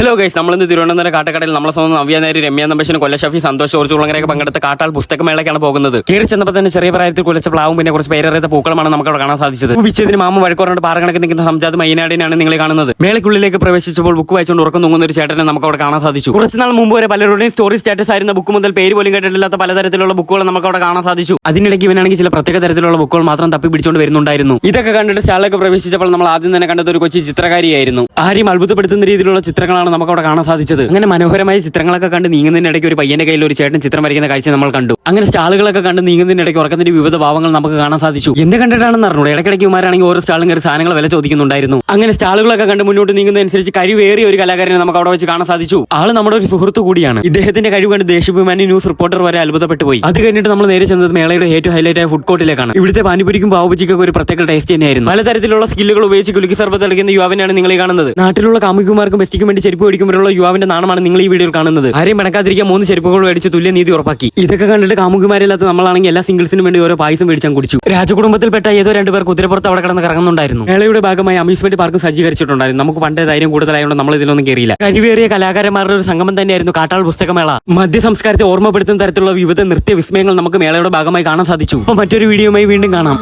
Hello guys, നമ്മളിന്ന് തിരുവനന്തപുരം കാട്ടക്കടയിൽ നമ്മളെ സ്വന്തം നവ്യാനേരി, രമ്യ നമ്പേശന്, കൊല്ലഷഫി, സന്തോഷ്, ഓർച്ചുളങ്ങരയൊക്കെ പങ്കെടുത്ത കാട്ടാൾ പുസ്തകമേളയ്ക്കാണ് പോകുന്നത്. കയറി ചെന്നപ്പോൾ തന്നെ ചെറിയ പ്രായത്തിൽ കുലച്ച പ്ലാവും പിന്നെ കുറച്ച് പേരറിയാത്ത പൂക്കളുമാണ് നമുക്ക് അവിടെ കാണാൻ സാധിച്ചത്. വിച്ചതിന് മാമ വഴക്കുറണ്ട് പാറകണക്ക് നിൽക്കുന്ന സംജാത് മൈനാടിനാണ് നിങ്ങൾ കാണുന്നത്. മേളയ്ക്കുള്ളിലേക്ക് പ്രവേശിച്ചപ്പോൾ ബുക്ക് വായിച്ചുകൊണ്ട് ഉറക്കം തൂങ്ങുന്ന ഒരു ചേട്ടനെ നമുക്ക് അവിടെ കാണാൻ സാധിച്ചു. കുറച്ച് നാൾ മുമ്പ് വരെ പലരുടെയും സ്റ്റോറി സ്റ്റാറ്റസ് ആയിരുന്ന ബുക്ക് മുതൽ പേര് പോലും കേട്ടിട്ടില്ലാത്ത പലതരത്തിലുള്ള ബുക്കുകൾ നമുക്ക് അവിടെ കാണാൻ സാധിച്ചു. അതിനിടയ്ക്ക് ഇവനാണെങ്കിൽ ചില പ്രത്യേക തരത്തിലുള്ള ബുക്കുകൾ മാത്രം തപ്പി പിടിച്ചുകൊണ്ട് വരുന്നുണ്ടായിരുന്നു. ഇതൊക്കെ കണ്ടിട്ട് സ്റ്റാളിലേക്ക് പ്രവേശിച്ചപ്പോൾ നമ്മൾ ആദ്യം തന്നെ കണ്ടത് ഒരു കൊച്ചി ചിത്രകാരിയായിരുന്നു. ആരെയും അത്ഭുതപ്പെടുത്തുന്ന രീതിയിലുള്ള ചിത്രങ്ങളാണ് നമുക്ക് അവിടെ കാണാൻ സാധിച്ചത്. അങ്ങനെ മനോഹരമായ ചിത്രങ്ങളൊക്കെ കണ്ട് നീങ്ങുന്നതിനിടയ്ക്ക് ഒരു പയ്യന്റെ കയ്യിൽ ഒരു ചേട്ടൻ ചിത്രം വരയ്ക്കുന്ന കാഴ്ച നമ്മൾ കണ്ടു. അങ്ങനെ സ്റ്റാളുകളൊക്കെ കണ്ട് നീങ്ങുന്നതിനിടയ്ക്ക് ഉറക്കത്തിന്റെ വിവിധ ഭാവങ്ങൾ നമുക്ക് കാണാൻ സാധിച്ചു. എന്ത് കണ്ടിട്ടാണെന്ന് അറിഞ്ഞു. ഇടയ്ക്കിടയ്ക്ക് ഇവരാണെങ്കിൽ ഓരോ സ്റ്റാളും കയറി സാധനങ്ങൾ വില ചോദിക്കുന്നുണ്ടായിരുന്നു. അങ്ങനെ സ്റ്റാളുകളൊക്കെ കണ്ട് മുന്നോട്ട് നീങ്ങുന്നതനുസരിച്ച് കഴിവേറിയ ഒരു കലാകാരനെ നമുക്ക് അവിടെ വെച്ച് കാണാൻ സാധിച്ചു. ആള് നമ്മുടെ ഒരു സുഹൃത്തു കൂടിയാണ്. ഇദ്ദേഹത്തിന്റെ കഴിവ് കണ്ട് ദേശാഭിമാനി ന്യൂസ് റിപ്പോർട്ടർ വരെ അത്ഭുതപ്പെട്ടു പോയി. അത് കഴിഞ്ഞിട്ട് നമ്മൾ നേരെ ചെന്നത് മേളയുടെ ഏറ്റവും ഹൈലൈറ്റ് ആയ ഫുഡ് കോർട്ടിലേക്കാണ്. ഇവിടുത്തെ പാനിപുരിക്കും പാവബജിക്കൊക്കെ ഒരു പ്രത്യേക ടേസ്റ്റ് തന്നെയായിരുന്നു. പലതരത്തിലുള്ള സ്കില്ലുകൾ ഉപയോഗിച്ച് കുലുക്കി സർബത്ത് കളിക്കുന്ന യുവാവിനെയാണ് നിങ്ങൾ കാണുന്നത്. നാട്ടിലുള്ള കാമുകിമാർക്കും ബെസ്റ്റിക്കും വേണ്ടി ചെരുപ്പ് മേടിക്കുമ്പോഴുള്ള യുവാവിന്റെ നാണമാണ് നിങ്ങൾ ഈ വീഡിയോയിൽ കാണുന്നത്. ആരെയും മടക്കാതിരിക്കാൻ 3 ചെരുപ്പുകൾ മേടിച്ച് തുല്യ നീതി ഉറപ്പാക്കി. ഇതൊക്കെ കണ്ടിട്ട് കാമുകിമാരില്ലാത്ത നമ്മളാണെങ്കിൽ എല്ലാ സിംഗിൾസിനും വേണ്ടി ഓരോ പായസം മേടിച്ചാൽ കുടിച്ചു. രാജകുടുംബത്തിൽപ്പെട്ട ഏതോ 2 പേർ കുതിരപ്പുറത്ത് അവിടെ കിടന്ന് കറങ്ങുന്നുണ്ടായിരുന്നു. മേളയുടെ ഭാഗമായി അമ്യൂസ്മെന്റ് പാർക്കും സജ്ജീകരിച്ചിട്ടുണ്ടായിരുന്നു. നമുക്ക് പണ്ടേ ധൈര്യം കൂടുതലായതുകൊണ്ട് നമ്മൾ ഇതിലൊന്നും കയറിയില്ല. കഴിവേറിയ കലാകാരന്മാരുടെ ഒരു സംഗമം തന്നെയായിരുന്നു കാട്ടാൾ പുസ്തകമേള. മധ്യ സംസ്കാരത്തെ ഓർമ്മപ്പെടുത്തുന്ന തരത്തിലുള്ള വിവിധ നൃത്യ വിസ്മയങ്ങൾ നമുക്ക് മേളയുടെ ഭാഗമായി കാണാൻ സാധിച്ചു. അപ്പോൾ മറ്റൊരു വീഡിയോയുമായി വീണ്ടും കാണാം.